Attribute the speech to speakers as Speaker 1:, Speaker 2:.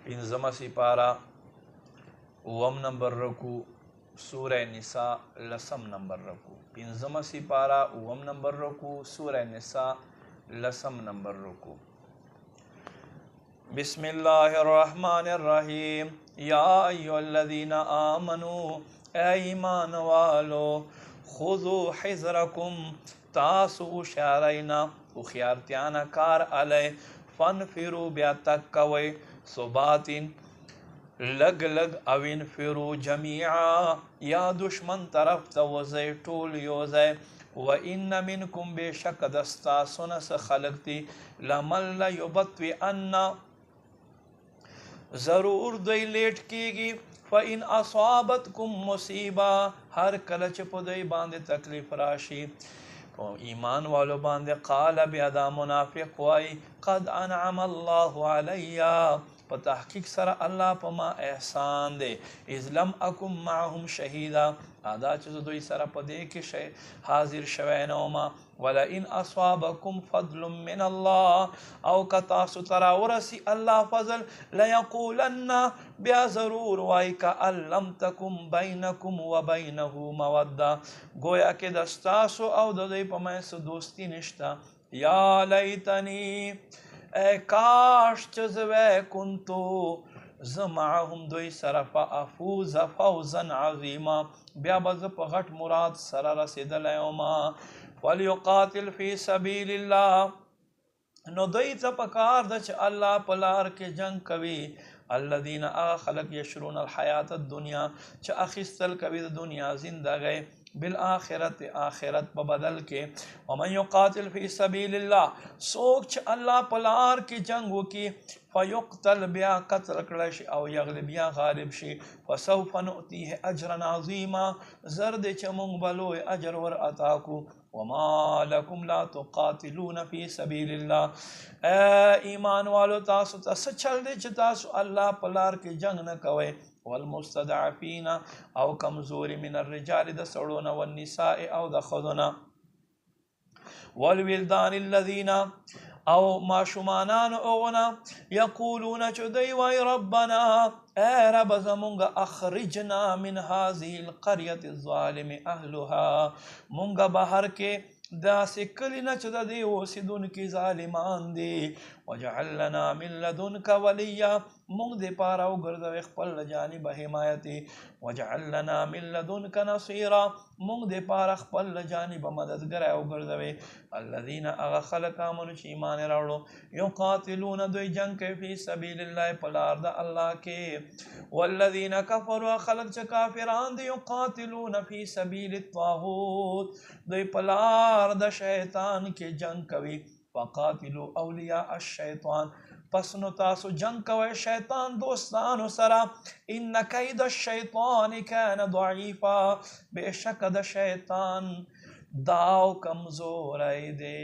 Speaker 1: پنځمه سپاره اوم نمبر رکو سورہ نساء لسم نمبر رکو پنځمه سپاره اوم نمبر رکو سورہ نساء لسم نمبر رکو بسم اللہ الرحمن الرحیم یا ایها الذین آمنوا اے ایمان والو خذوا حذرکم تاسو اشارینا اخیارتیانا کار علی فانفروا بیا تک کوئ ثباتین لگ لگ او انفروا جمیعا یا دشمن طرف توزی ټول یوزی وَإِنَّ مِنْكُمْ بِشَكَّ دَسْتَاسُنَ سَخَلَقْتِ لَمَنْ لَيُبَطْوِئَنَّ ضرور دوی لیٹ کیگی فَإِنْ أَصَابَتْكُمْ مُصِيبَةٌ ہر کله چې په دوی باندې تکلیف راشي ایمان والو باندې قال بیا دا منافق وای قد انعم الله علیہ په تحقیق سره الله په ما احسان دی اذ لم اکم معهم شهیدا ادا چې دوی سره په دې کې شي حاضر شوی نه ما ولئن اصابکم فضل من الله او کتا سترا ورسی الله فضل ليقولن بیا ضرور وای کأن لم تکم بینکم وبینه موده گویا کې دستاسو او د دوی په منځ دوستی نشته یا لیتنی اے کاش چې زوی کنتو زمعهم دوی سره فافوز فوزا عظیما بیا به زه په غټ مراد سره رسېدلی وما وليقاتل فی سبیل الله نو دوی ته پکار ده چې الله په لار کې جنگ کوي الذین خلق یشرون الحیات الدنیا چې اخیستل کوي د دنیا زندګۍ بالآخرت آخرت په بدل کې ومن یقاتل فی سبیل الله څوک چې الله په لار کې جنگ وکي فیقتل بیا قتل کړی شي او یغلب یا غالب شي فسوف نؤتیه اجرا عظیما زر دې چې موږ به لوی اجر ور عطا کو وما لکم لا تقاتلون فی سبیل الله ایمان والو تاسو ته څه چل دی چې تاسو الله په لار کې جنگ نه کوئ والمستضعفین او کمزوری من الرجال د سړونه والنساء او د ښځونه والولدان الذین او ماشومانان اوغنا یقولون چې دوی وای ربنا اے رب زمونږ اخرجنا من هذه القرية الظالم اهلها مونږ بهر کې داسې کلی نه چې د دې اوسېدونکي ظالمان دي وجعل لنا من لدنک ولیا مونږ دې پاره وګرځوې خپل له جانبه حمایتي وجعل لنا من لدنک نصیرا مونږ دې پاره خپل له جانبه مددګری وګرځوې الذین هغه خلک آمنو چې ایمان یې راوړو یقاتلون دوی جنګ کوي فی سبیل الله په لار د الله کې والذین کفروا خلق چې کافران دي یقاتلون فی سبیل الطاغوت دوی په لار د شیطان کې جنگ کوي فقاتلوا اولیاء الشیطان پس نو تاسو جنگ کوئ شیطان دوستانو سره ان کید الشیطان کان ضعیفا بشک د شیطان داو کمزوری دی